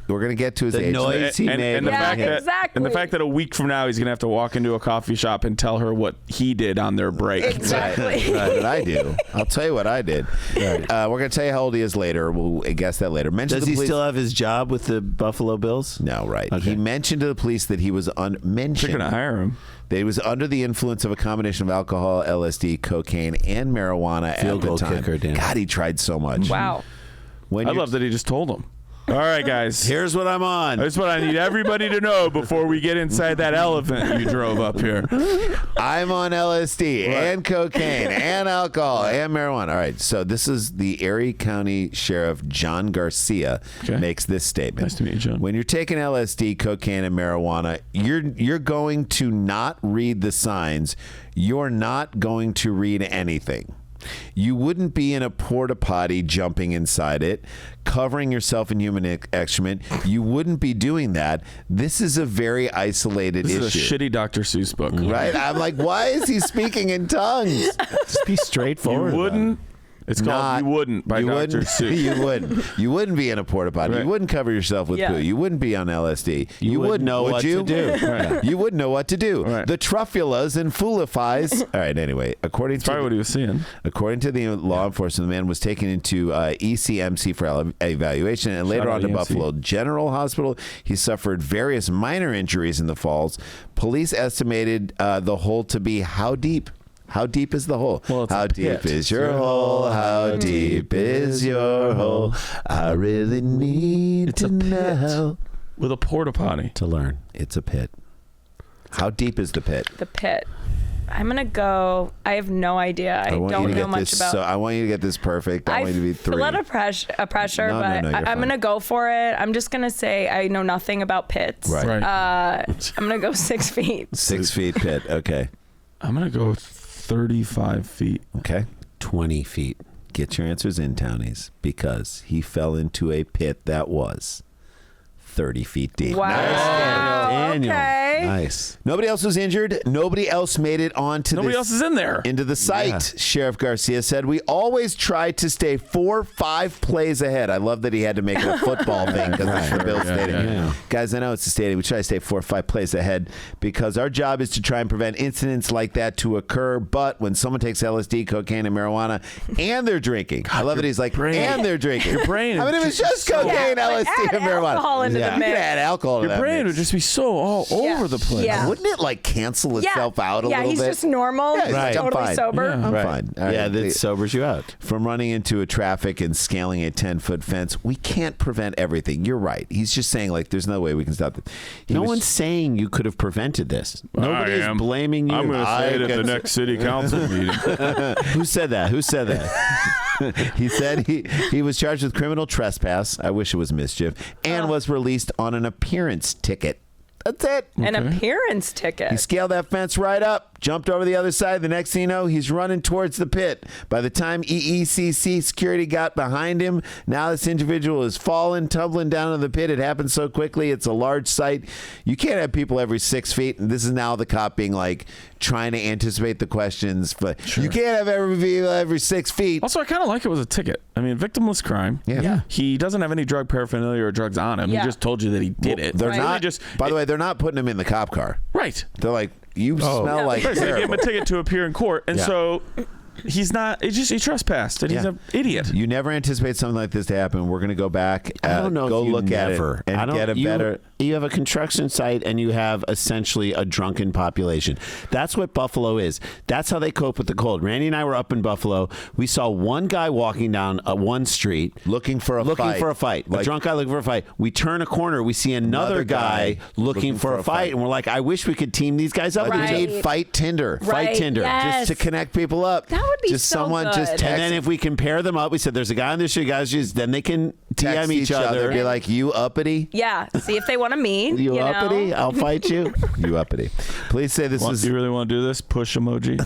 we're gonna get to his age. noise he made. And the Yeah, fact that, exactly. and the fact that a week from now he's gonna have to walk into a coffee shop and tell her what he did on their break. Exactly. What did I do? I'll tell you what I did. We're gonna tell you how old he is later. We'll guess that later. Does he still have his job with the Buffalo Bills? No, right. Okay. He mentioned to the police that he was They're gonna hire him. that he was under the influence of a combination of alcohol, LSD, cocaine, and marijuana Field at the goal time. kicker, Dan. God, he tried so much. Wow. When I you're- love that he just told him. All right, guys. Here's what I'm on. That's what I need everybody to know before we get inside that elephant you drove up here. I'm on LSD and cocaine and alcohol and marijuana. All right, so this is the Erie County Sheriff John Garcia makes this statement. Nice to meet you, John. When you're taking LSD, cocaine, and marijuana, you're going to not read the signs. You're not going to read anything. You wouldn't be in a porta potty jumping inside it, covering yourself in human excrement. You wouldn't be doing that. This is a very isolated This issue. is a shitty Dr. Seuss book. Right? I'm like, why is he speaking in tongues? Just be straightforward. You wouldn't. It's called You Wouldn't by Dr. Seuss. You wouldn't. You wouldn't be in a porta potty. Right. You wouldn't cover yourself with poo. You wouldn't be on LSD. You wouldn't know what to do. Right. You wouldn't know what to do. Right. The truffulas and foolifies. All right. Anyway, according Probably what he was seeing. to the law enforcement, the man was taken into ECMC for evaluation and later Shout on to out EMC. Buffalo General Hospital. He suffered various minor injuries in the falls. Police estimated the hole to be how deep? How deep is the hole? Well, it's how a deep pit. is your hole? How deep is your hole? I really need It's to a pit. know. With a porta potty. To learn. It's a pit. How deep is the pit? The pit. I'm gonna go. I have no idea. I want you don't to know get much this, about. So I want you to get this perfect. I want you to be feel 3. a lot of pressure, No, but you're I'm fine. gonna go for it. I'm just gonna say I know nothing about pits. Right. I'm gonna go 6 feet. 6 feet pit. Okay. I'm going to go 35 feet. Okay. 20 feet. Get your answers in, townies, because he fell into a pit that was 30 feet deep. Wow. Daniel. Okay. Nice. Nobody else was injured. Nobody else made it onto Nobody else is in there. into the site. Sheriff Garcia said, "We always try to stay 4-5 plays ahead." I love that he had to make it a football thing because it's the Bills Stadium. yeah. Guys, I know it's the stadium. We try to stay 4-5 plays ahead because our job is to try and prevent incidents like that to occur. But when someone takes LSD, cocaine, and marijuana, and they're drinking, I love that he's like, and they're drinking. Your brain. I mean, it was just cocaine, but LSD, add and marijuana. alcohol into the You mix. could add alcohol to Your that brain mix. would just be so all over the place. Yeah. Wouldn't it like cancel itself out a yeah, little he's bit? just normal. Yeah, He's right. I'm totally fine. sober. Yeah. I'm Right. fine. All Yeah, right. that sobers you out. From running into a traffic and scaling a 10-foot fence, we can't prevent everything. You're right. He's just saying, like, there's no way we can stop it. No one's saying you could have prevented this. Nobody is am. blaming you. I'm going to say it at the guess- next city council meeting. Who said that? Who said that? He said he was charged with criminal trespass. I wish it was mischief. And was released on an appearance ticket. That's it. An appearance ticket. He scaled that fence right up, jumped over the other side. The next thing you know, he's running towards the pit. By the time EECC security got behind him, now this individual is falling, tumbling down into the pit. It happened so quickly. It's a large site. You can't have people every 6 feet. And this is now the cop being like, trying to anticipate the questions. But you can't have every 6 feet. Also, I kind of like it was a ticket. I mean, victimless crime. Yeah. He doesn't have any drug paraphernalia or drugs on him. Yeah. He just told you that he did it. They're Right. not. Just, by the way, they're not putting him in the cop car. right. They're like, you smell like Right, so they gave him terrible. a ticket to appear in court, and Yeah. so he's not. He trespassed, and he's Yeah. an idiot. You never anticipate something like this to happen. We're going to go back. I don't know. Go if you look never, at it and get a better. You have a construction site and you have essentially a drunken population. That's what Buffalo is. That's how they cope with the cold. Randy and I were up in Buffalo. We saw one guy walking down one street Looking for a fight. A Like- drunk guy looking for a fight. We turn a corner. We see another guy looking for a fight. And we're like, I wish we could team these guys up. Like Right. we need Fight Tinder. Right. Fight Tinder. Yes. Just to connect people up. That would be just so someone good. just text, And then if we can pair them up, we said there's a guy on this street, guys, then they can text DM each other. Be like, you uppity? Yeah. See if they want to meet. You know? uppity? I'll fight you. You uppity. Please say this was. You really want to do this? Push emoji.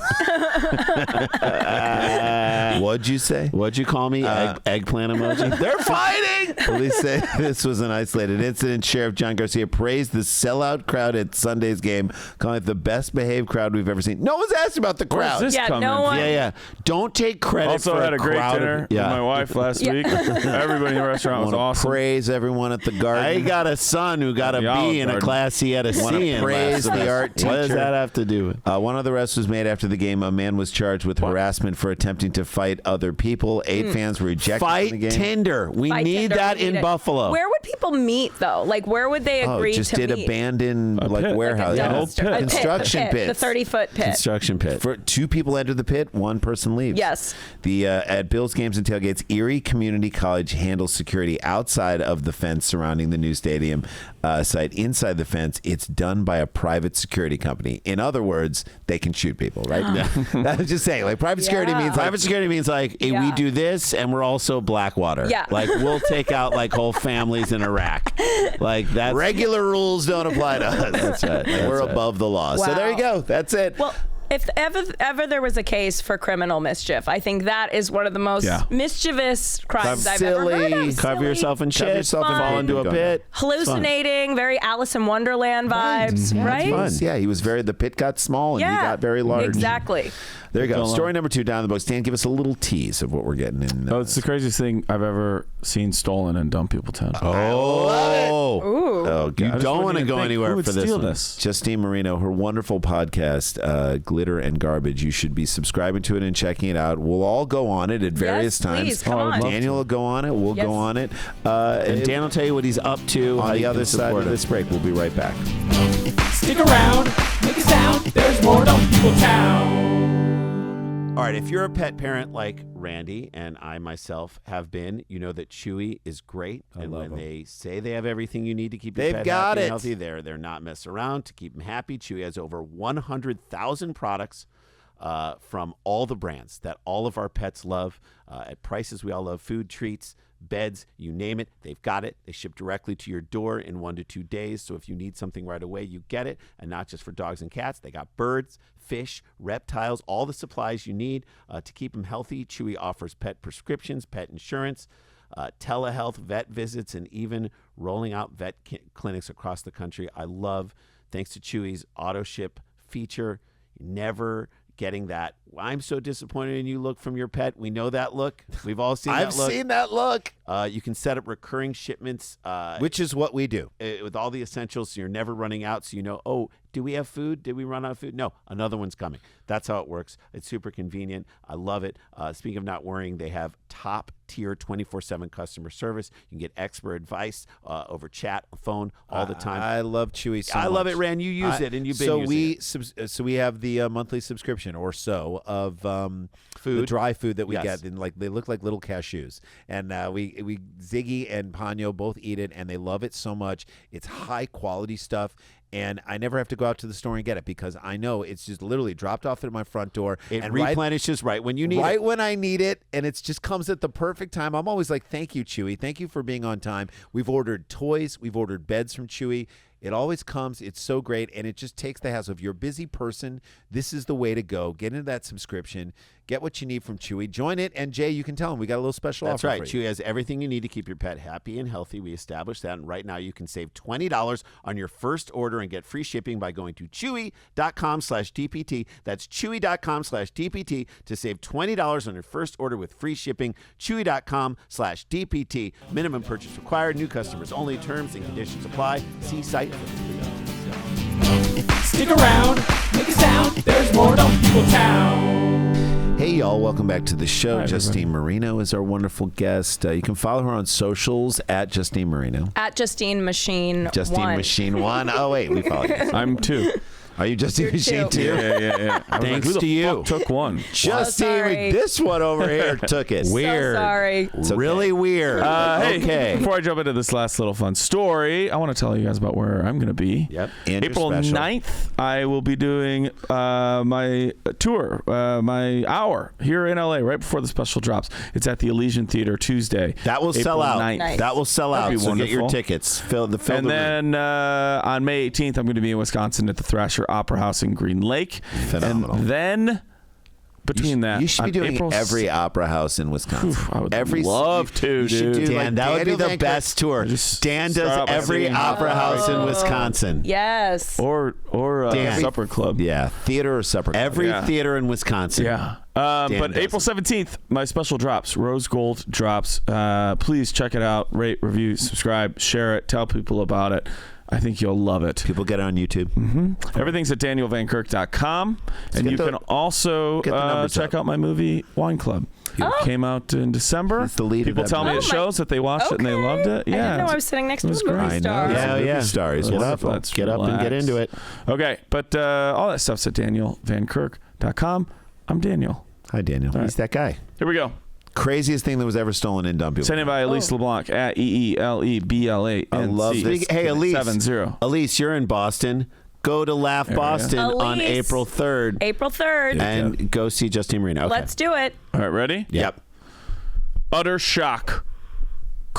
What'd you say? What'd you call me? Eggplant emoji? They're fighting! Police say this was an isolated incident. Sheriff John Garcia praised the sellout crowd at Sunday's game, calling it the best behaved crowd we've ever seen. No one's asked about the crowd. Where's this coming? no one. Yeah. Don't take credit also for had a great crowd dinner with my wife last week. Everybody in the restaurant was awesome. Praise everyone at the garden. I got a son who got a B in a class he had a C in. Praise the art teacher. What does that have to do with? One of the arrests was made after the game. A man was charged with harassment for attempting to fight other people. 8 fans were ejected from the game. Fight Tinder. We need that in Buffalo. Where would people meet though? Like where would they agree to meet? Just did abandoned warehouse. Construction pit. The 30-foot pit. Construction pit. For 2 people enter the pit, 1 person leaves. Yes. The at Bills games and tailgates, Erie Community College handles security outside of the fence surrounding the new stadium site. Inside the fence, it's done by a private security company. In other words, they can shoot people, right? I was just saying, like private security means like hey, we do this, and we're also Blackwater. Yeah. Like we'll take out like whole families in Iraq. Like that's regular rules don't apply to us. That's right. We're above the law. Wow. So there you go. That's it. Well, if ever there was a case for criminal mischief, I think that is one of the most mischievous crimes I've ever heard of. Cover yourself in shit. Fall into a pit. Hallucinating, very Alice in Wonderland vibes, right? Fun. Yeah, he was the pit got small and he got very large. Exactly. There you go. Story number 2 down in the book. Stan, give us a little tease of what we're getting in. It's the craziest thing I've ever seen stolen in Dumb People Town. Oh, God. You don't want to go anywhere for this. Justine Marino, her wonderful podcast, Glitter and Garbage. You should be subscribing to it and checking it out. We'll all go on it at various times. Please, come on. Daniel will go on it. We'll go on it. And Dan will tell you what he's up to on the other side of this break. We'll be right back. Stick around, make a sound. There's more Dumb People Town. All right, if you're a pet parent like Randy and I myself have been, you know that Chewy is great. And when they say they have everything you need to keep your pet happy and healthy, they're not messing around to keep them happy. Chewy has over 100,000 products from all the brands that all of our pets love at prices we all love. Food, treats, beds, you name it, they've got it. They ship directly to your door in 1 to 2 days. So if you need something right away, you get it. And not just for dogs and cats. They got birds, fish, reptiles, all the supplies you need to keep them healthy. Chewy offers pet prescriptions, pet insurance, telehealth, vet visits, and even rolling out vet clinics across the country. I love, thanks to Chewy's auto ship feature, never getting that I'm so disappointed in you look from your pet. We know that look. We've all seen that look. I've seen that look. You can set up recurring shipments. Which is what we do. With all the essentials, so you're never running out. So you know, oh, do we have food? Did we run out of food? No, another one's coming. That's how it works. It's super convenient. I love it. Speaking of not worrying, they have top-tier 24/7 customer service. You can get expert advice over chat, phone, all the time. I love Chewy so much. I love it, Rand. You use it, and you've been using it. So we have the monthly subscription or so of food, the dry food that we get, and like they look like little cashews. And we Ziggy and Ponyo both eat it, and they love it so much. It's high quality stuff. And I never have to go out to the store and get it because I know it's just literally dropped off at my front door. It replenishes right when you need it. Right when I need it, and it just comes at the perfect time. I'm always like, thank you, Chewy. Thank you for being on time. We've ordered toys. We've ordered beds from Chewy. It always comes. It's so great, and it just takes the hassle. If you're a busy person, this is the way to go. Get into that subscription. Get what you need from Chewy. Join it, and Jay, you can tell them we got a little special offer. That's right. For you. Chewy has everything you need to keep your pet happy and healthy. We established that, and right now you can save $20 on your first order and get free shipping by going to chewy.com/DPT. That's chewy.com/DPT to save $20 on your first order with free shipping. Chewy.com/DPT. Minimum purchase required. New customers only. Terms and conditions apply. See site for complete details. Stick around, make a sound. There's more Dumb People Town. Hey, y'all. Welcome back to the show. Hi, Justine Marino is our wonderful guest. You can follow her on socials at Justine Marino. At Justine Machine Justine 1. Machine 1. Oh, wait. We follow you. I'm 2. Are you Justine You're Machine 2? Yeah. Thanks to you. Took one. Justine, sorry. this one over here took it. Weird. So sorry. It's really weird. Hey, okay. Before I jump into this last little fun story, I want to tell you guys about where I'm going to be. Yep. And April 9th, I will be doing my tour, my hour here in LA right before the special drops. It's at the Elysian Theater Tuesday. That will April sell out. 9th. Nice. That will sell out. That'd be So get your wonderful. tickets. Fill the And room. then on May 18th, I'm going to be in Wisconsin at the Thrasher Signature Opera House in Green Lake. Phenomenal. And then between that, you should be doing every opera house in Wisconsin. I would love to, dude. Dan, that would be the best tour. Dan does every opera house in Wisconsin. Yes. Or supper club. Yeah, theater or supper club. Every theater in Wisconsin. Yeah. But April 17th, my special drops. Rose Gold drops. Please check it out. Rate, review, subscribe, share it. Tell people about it. I think you'll love it. People get it on YouTube. Mm-hmm. Everything's at DanielVanKirk.com. And you can also check out my movie, Wine Club. It came out in December. It's the lead People tell me at shows that they watched it and they loved it. Yeah. I didn't know I was sitting next to a movie star. Yeah. Stars. Get up and get into it. Okay, but all that stuff's at DanielVanKirk.com. I'm Daniel. Hi, Daniel. He's that guy. Here we go. Craziest thing that was ever stolen in Dumpy. Sent in by Elise LeBlanc at EELEBLA. I love this. Hey, Elise. 70. Elise, you're in Boston. Go to Laugh Boston on April 3rd. April 3rd. And go see Justine Marino. Okay. Let's do it. All right, ready? Yep. Utter shock. :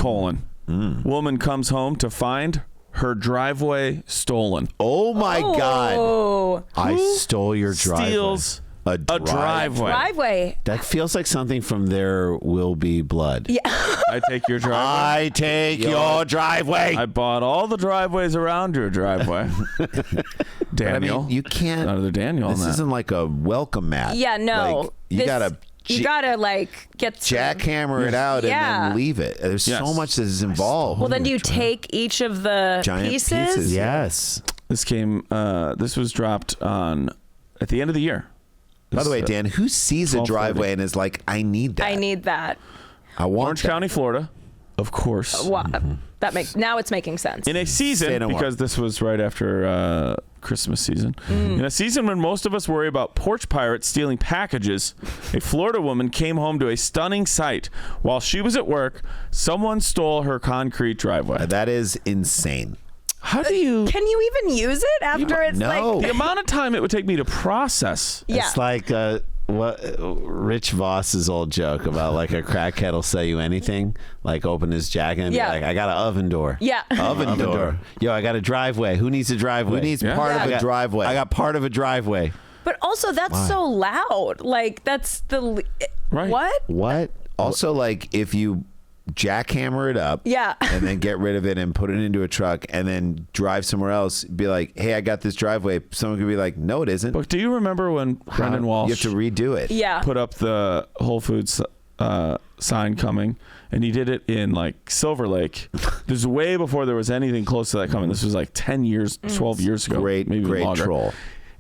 Woman comes home to find her driveway stolen. Oh, my God. I stole your driveway. Steals a driveway. That feels like something from There Will Be Blood. Yeah. I take your driveway. I take your driveway. I bought all the driveways around your driveway. Daniel. I mean, you can't. Another Daniel. This isn't like a welcome mat. Yeah, no. Like, you gotta get jackhammer it out and then leave it. There's so much that is involved. Well, then do you take each of the giant pieces? Yes. This was dropped at the end of the year. By the way, Dan, who sees a driveway and is like, I need that? I need that. I want Orange County, Florida, of course. That makes now it's making sense. In a season, because this was right after Christmas season, in a season when most of us worry about porch pirates stealing packages, a Florida woman came home to a stunning sight. While she was at work, someone stole her concrete driveway. That is insane. How do you... Can you even use it after it's like... The amount of time it would take me to process. Yeah. It's like Rich Voss's old joke about like a crackhead will sell you anything, like open his jacket and be like, I got an oven door. Yeah. Oven door. Yo, I got a driveway. Who needs a driveway? Who needs part of a driveway? I got part of a driveway. But also that's so loud. Like that's the... Right. What? Also, like if you jackhammer it up and then get rid of it and put it into a truck and then drive somewhere else, be like, hey, I got this driveway. Someone could be like, no, it isn't. But do you remember when Brendan Walsh you have to redo it? Put up the Whole Foods sign coming, and he did it in like Silver Lake. This is way before there was anything close to that coming. This was like 10 years, 12 years ago. Great longer. troll.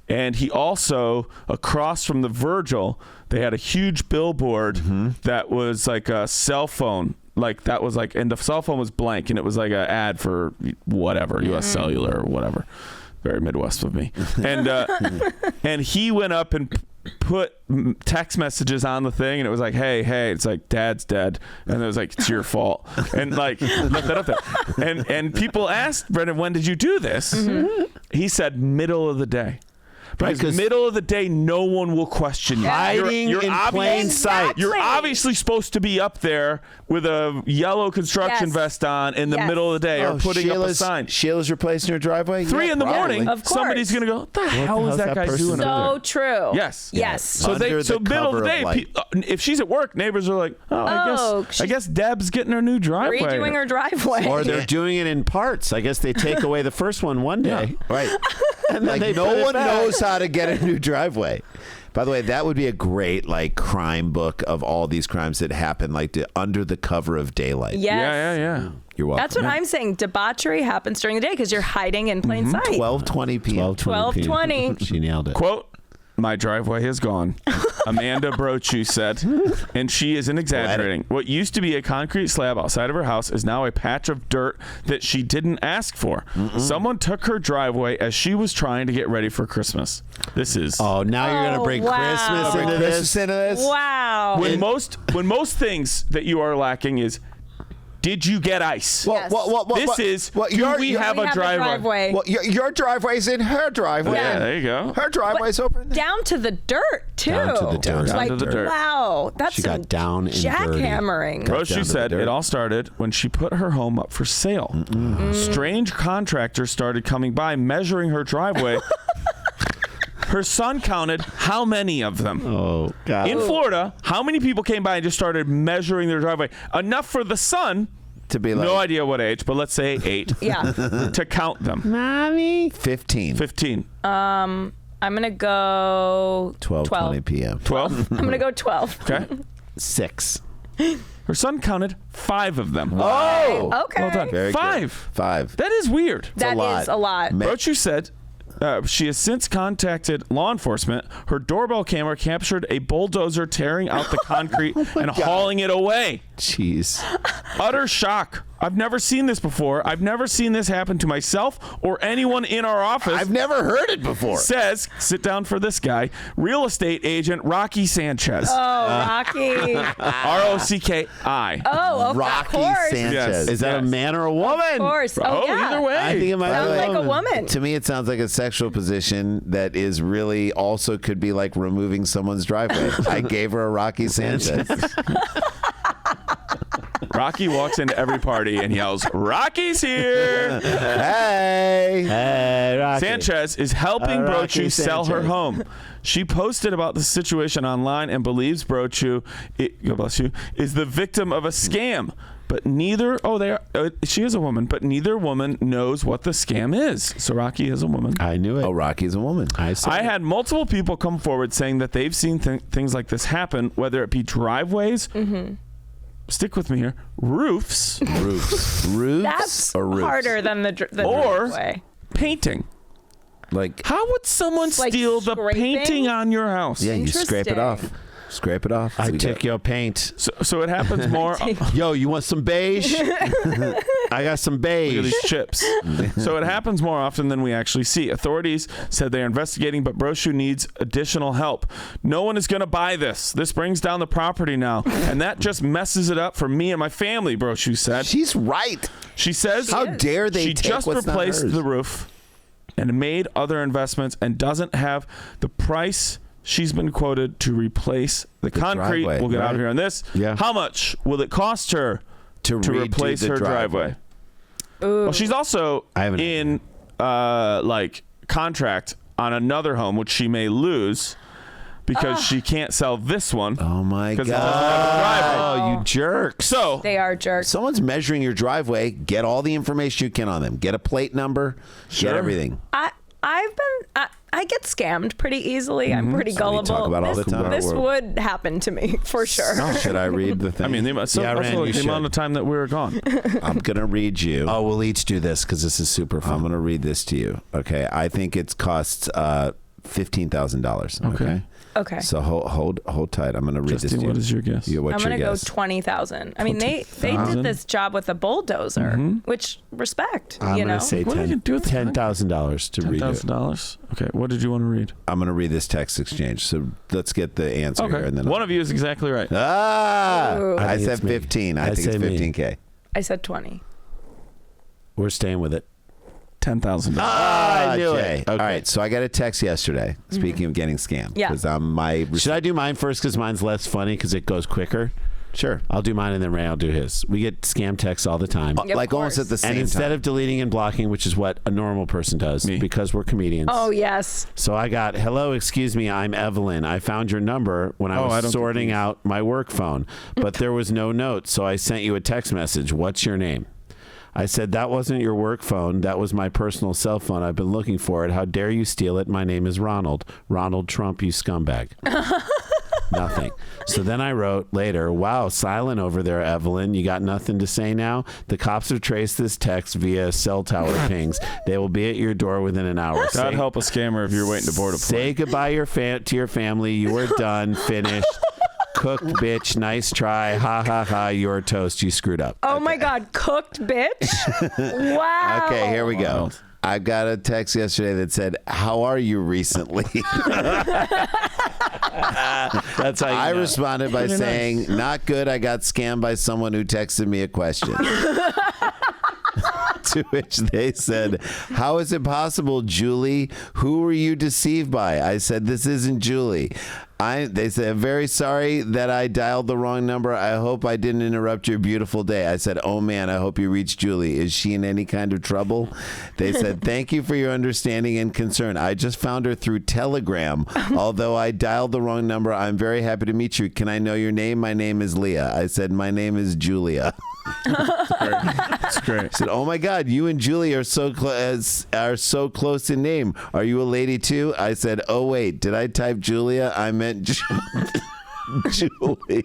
And he also, across from the Virgil, they had a huge billboard that was like a cell phone. Like that was like, and the cell phone was blank, and it was like an ad for whatever, U.S. Cellular or whatever. Very Midwest of me. And and he went up and put text messages on the thing, and it was like, hey, it's like Dad's dead, and it was like, it's your fault, and like left that up there. And people asked Brendan, when did you do this? He said middle of the day. Because middle of the day, no one will question you. Hiding in plain sight. You're obviously supposed to be up there with a yellow construction vest on in the middle of the day, or putting up a sign. Sheila's replacing her driveway? 3 in the morning, of course. Somebody's going to go, what the hell is that guy doing so up there? True. Yes. So middle of the day, if she's at work, neighbors are like, I guess Deb's getting her new driveway. Redoing her driveway. Or they're doing it in parts. I guess they take away the first one day. Right. And then like no one knows how to get a new driveway. By the way, that would be a great like crime book of all these crimes that happen like under the cover of daylight. Yes. Yeah. You're welcome. That's what I'm saying. Debauchery happens during the day because you're hiding in plain sight. 12:20 p.m. 12:20. She nailed it. Quote, my driveway is gone. Amanda Brochu said, and she isn't exaggerating. What used to be a concrete slab outside of her house is now a patch of dirt that she didn't ask for. Someone took her driveway as she was trying to get ready for Christmas. This is... Oh, now you're going to bring Christmas into this? Wow. When most things that you are lacking is... Did you get ice? Yes. Do we have a driveway? Well, your driveway's in her driveway. Yeah, there you go. Her driveway's open. Down to the dirt, too. Down to the dirt. Down to the dirt. Wow. That's she got down and jackhammering. Roshi said it all started when she put her home up for sale. Strange contractors started coming by, measuring her driveway Her son counted how many of them. Oh, God. In Florida, how many people came by and just started measuring their driveway? Enough for the son to be like, no idea what age, but let's say 8. Yeah. To count them. Mommy. 15. 15. I'm going to go 12:20 p.m. 12? I'm going to go 12. Okay. 6. Her son counted 5 of them. Oh. Okay. Well done. Very 5. good. 5. That is weird. That is a lot. Brochu said she has since contacted law enforcement. Her doorbell camera captured a bulldozer tearing out the concrete and hauling it away. Jeez. Utter shock. I've never seen this before. I've never seen this happen to myself or anyone in our office. I've never heard it before. Says, sit down for this guy, real estate agent Rocky Sanchez. Oh, Rocky. R-O-C-K-I. Oh, of Rocky course. Sanchez. Yes. Is that a man or a woman? Of course. Oh, yeah. Either way. I think it might Sounds be like a woman. To me, it sounds like a sexual position that is really also could be like removing someone's driveway. I gave her a Rocky Sanchez. Rocky walks into every party and yells, "Rocky's here!" Hey, Rocky. Sanchez is helping Rocky Brochu sell her Sanchez. home. She posted about the situation online and believes Brochu, God bless you, is the victim of a scam. But neither, she is a woman, but neither woman knows what the scam is. So Rocky is a woman. I knew it. Oh, Rocky's a woman. I had multiple people come forward saying that they've seen things like this happen, whether it be driveways, stick with me here, roofs, That's or roofs? harder than the or driveway. painting. Like, How would someone Like steal the scraping? painting on your house? yeah, you scrape it off. Scrape it off. I took your paint. So it happens more. Yo, you want some beige? I got some Look at beige. these chips. So it happens more often than we actually see. Authorities said they're investigating, but Brochu needs additional help. No one is going to buy this. This brings down the property now, and that just messes it up for me and my family, Brochu said. She's right. She says, How dare they she take just what's not replaced hers? the roof and made other investments and doesn't have the price she's been quoted to replace the concrete. driveway, We'll get out right? of here on this. Yeah. How much will it cost her To to redo replace the her driveway. driveway? Well, she's also I haven't- in like contract on another home, which she may lose because she can't sell this one. Oh, my 'Cause it doesn't have a driveway. God. Oh, you jerks. So They are jerks. Someone's measuring your driveway. Get all the information you can on them. Get a plate number. Sure. Get everything. I get scammed pretty easily. I'm pretty gullible. talk about all the time. This would happen to me for sure. Should I read the thing? I mean, also Ran, like you the should. amount of time that we were gone. I'm going to read you. Oh, we'll each do this because this is super fun. I'm going to read this to you. Okay. I think it costs $15,000. Okay. Okay. So hold tight. I'm going to read this Justine, to you. what is your guess? What's I'm your gonna go guess? 20,000. I mean, they did this job with a bulldozer, which respect. I'm you know, going to say What are you gonna do with $10,000 to read it. $10,000. Okay, what did you want to read? I'm going to read this text exchange. So let's get the answer here. Okay, And then one of you is exactly right. Ooh. I think said it's me. 15. I I think it's say me. 15K. I said 20. We're staying with it. $10,000. I knew Jay. it. All Okay. right. So I got a text yesterday. Speaking of getting scammed. Yeah. Because Should I do mine first because mine's less funny because it goes quicker? Sure. I'll do mine and then Ray will do his. We get scam texts all the time. Of Like almost course. at the same And time. instead of deleting and blocking, which is what a normal person does Me. because we're comedians. Oh yes. So I got, hello, excuse me, I'm Evelyn. I found your number when I Oh, I was don't sorting get these. out my work phone, but there was no note. So I sent you a text message. What's your name? I said, that wasn't your work phone. That was my personal cell phone. I've been looking for it. How dare you steal it? My name is Ronald. Ronald Trump, you scumbag. Nothing. So then I wrote later, wow, silent over there, Evelyn. You got nothing to say now? The cops have traced this text via cell tower pings. They will be at your door within an hour. God help a scammer if you're waiting to board a plane. Say goodbye to your family. You are done. Finished. Cooked bitch. Nice try. Ha ha ha. You're toast. You screwed up. Oh my God, cooked bitch. Wow. Okay, here we go. I got a text yesterday that said, how are you recently? That's how you I know. responded by saying, not good. I got scammed by someone who texted me a question. To which they said, how is it possible, Julie? Who were you deceived by? I said, this isn't Julie. They said, very sorry that I dialed the wrong number. I hope I didn't interrupt your beautiful day. I said, oh man, I hope you reached Julie. Is she in any kind of trouble? They said, thank you for your understanding and concern. I just found her through Telegram. Although I dialed the wrong number, I'm very happy to meet you. Can I know your name? My name is Leah. I said, my name is Julia. That's great. I said, oh my God, you and Julie are so close in name. Are you a lady too? I said, oh wait, did I type Julia? I meant Julie.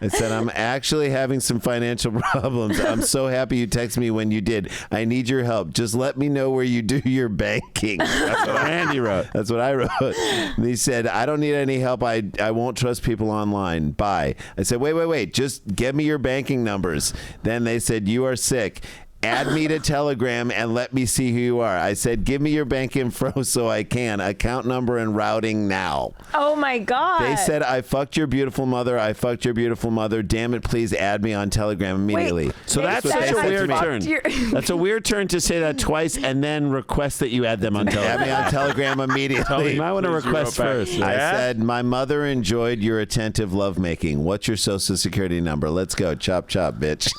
I said, I'm actually having some financial problems. I'm so happy you texted me when you did. I need your help. Just let me know where you do your banking. That's what Andy wrote. That's what I wrote. And he said, I don't need any help. I won't trust people online. Bye. I said, wait. Just give me your banking numbers. Then they said, you are sick. Add me to Telegram and let me see who you are. I said, give me your bank info so I can. Account number and routing now. Oh, my God. They said, I fucked your beautiful mother. I fucked your beautiful mother. Damn it, please add me on Telegram immediately. Wait, so that's such a weird turn. That's a weird turn to say that twice and then request that you add them on Telegram. Add me on Telegram immediately. You might want to request first. I said, my mother enjoyed your attentive lovemaking. What's your social security number? Let's go. Chop, chop, bitch.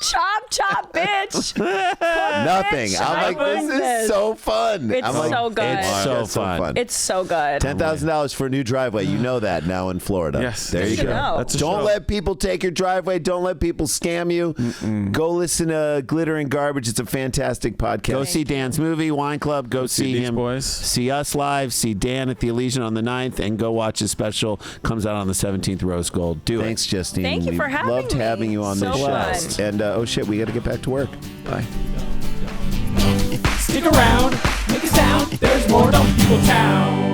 Chop, bitch. Nothing. I'm like, this is so fun. It's so good. It's so fun. It's so good. $10,000 for a new driveway. You know that now in Florida. Yes. There you go. Don't let people take your driveway. Don't let people scam you. Go listen to Glitter and Garbage. It's a fantastic podcast. Go see Dan's movie, Wine Club. Go see him. Boys. See us live. See Dan at the Elysian on the 9th. And go watch his special. Comes out on the 17th, Rose Gold. Thanks, Justine. Thank you for having me. Loved having you on this show. And oh shit, we got to get back to work. Bye. Stick around, make a sound. There's more Dumb People Town.